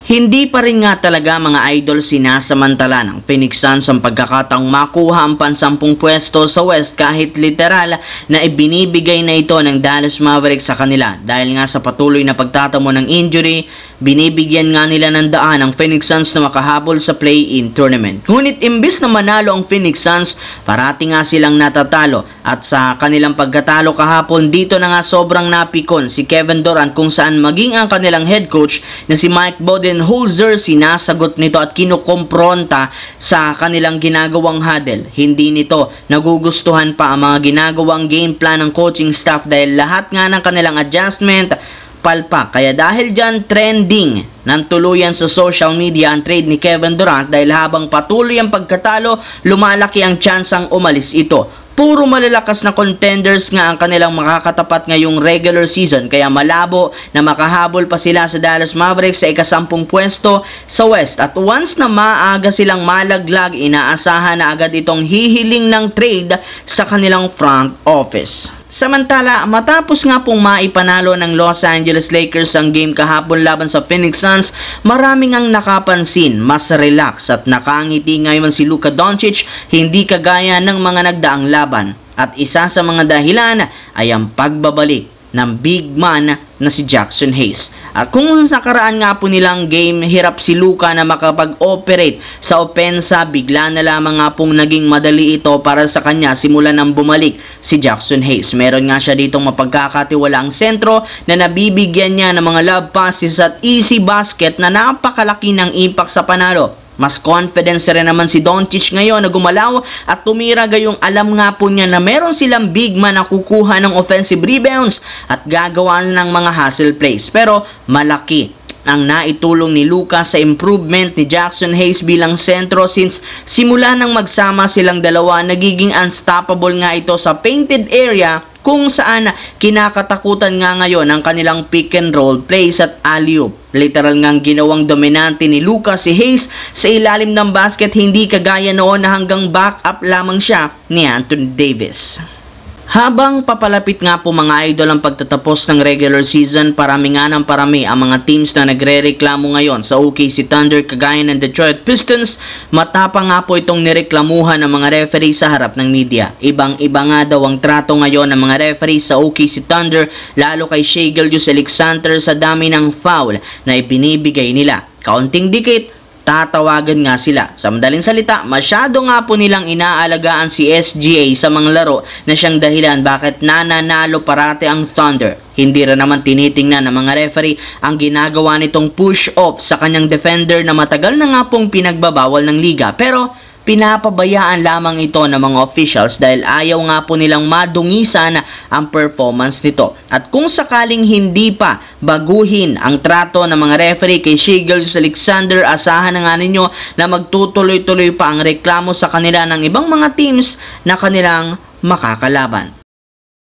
Hindi pa rin nga talaga mga idol sinasamantala ng Phoenix Suns ang pagkakataong makuha ang pansampung pwesto sa West kahit literal na ibinibigay na ito ng Dallas Mavericks sa kanila. Dahil nga sa patuloy na pagtatamo ng injury, binibigyan nga nila ng daan ang Phoenix Suns na makahabol sa play-in tournament. Ngunit imbis na manalo ang Phoenix Suns, parati nga silang natatalo at sa kanilang pagkatalo kahapon dito na nga sobrang napikon si Kevin Durant kung saan maging ang kanilang head coach na si Mike Budenholzer sinasagot nito at kinukompronta sa kanilang ginagawang huddle. Hindi nito nagugustuhan pa ang mga ginagawang game plan ng coaching staff dahil lahat nga ng kanilang adjustment palpak. Kaya dahil dyan trending ng tuluyan sa social media ang trade ni Kevin Durant dahil habang patuloy ang pagkatalo, lumalaki ang tsansang umalis ito. Puro malalakas na contenders nga ang kanilang makakatapat ngayong regular season kaya malabo na makahabol pa sila sa Dallas Mavericks sa ika-10 pwesto sa West. At once na maaga silang malaglag, inaasahan na agad itong hihiling ng trade sa kanilang front office. Samantala, matapos nga pong maipanalo ng Los Angeles Lakers ang game kahapon laban sa Phoenix Suns, maraming ang nakapansin, mas relax at nakangiti ngayon si Luka Doncic, hindi kagaya ng mga nagdaang laban. At isa sa mga dahilan ay ang pagbabalik ng big man na si Jackson Hayes. At kung nakaraan nga po nilang game, hirap si Luka na makapag-operate sa opensa, bigla na lamang nga pong naging madali ito para sa kanya simula nang bumalik si Jackson Hayes. Meron nga siya ditong mapagkakatiwalaang sentro na nabibigyan niya ng mga love passes at easy basket na napakalaki ng impact sa panalo. Mas confidence rin naman si Doncic ngayon na gumalaw at tumira gayong alam nga po niya na meron silang big man na kukuha ng offensive rebounds at gagawa ng mga hustle plays. Pero malaki ang naitulong ni Luka sa improvement ni Jackson Hayes bilang sentro since simula nang magsama silang dalawa, nagiging unstoppable nga ito sa painted area kung saan kinakatakutan nga ngayon ang kanilang pick and roll plays at alley-oop. Literal ngang ginawang dominante ni Luka si Hayes sa ilalim ng basket, hindi kagaya noon na hanggang back-up lamang siya ni Anthony Davis. Habang papalapit nga po mga idol ang pagtatapos ng regular season, parami nga ng parami ang mga teams na nagre-reklamo ngayon sa OKC Thunder kagaya ng Detroit Pistons. Matapang nga po itong nireklamuhan ng mga referee sa harap ng media. Ibang-iba nga daw ang trato ngayon ng mga referee sa OKC Thunder, lalo kay Shai Gilgeous-Alexander sa dami ng foul na ibinibigay nila. Kaunting dikit, tatawagan nga sila. Sa madaling salita, masyado nga po nilang inaalagaan si SGA sa mga laro na siyang dahilan bakit nananalo parate ang Thunder. Hindi rin naman tinitingnan ng mga referee ang ginagawa nitong push-off sa kanyang defender na matagal na nga pong pinagbabawal ng liga. Pero pinapabayaan lamang ito ng mga officials dahil ayaw nga po nilang madungisan ang performance nito. At kung sakaling hindi pa baguhin ang trato ng mga referee kay Shai Gilgeous-Alexander, asahan na nga ninyo na magtutuloy-tuloy pa ang reklamo sa kanila ng ibang mga teams na kanilang makakalaban.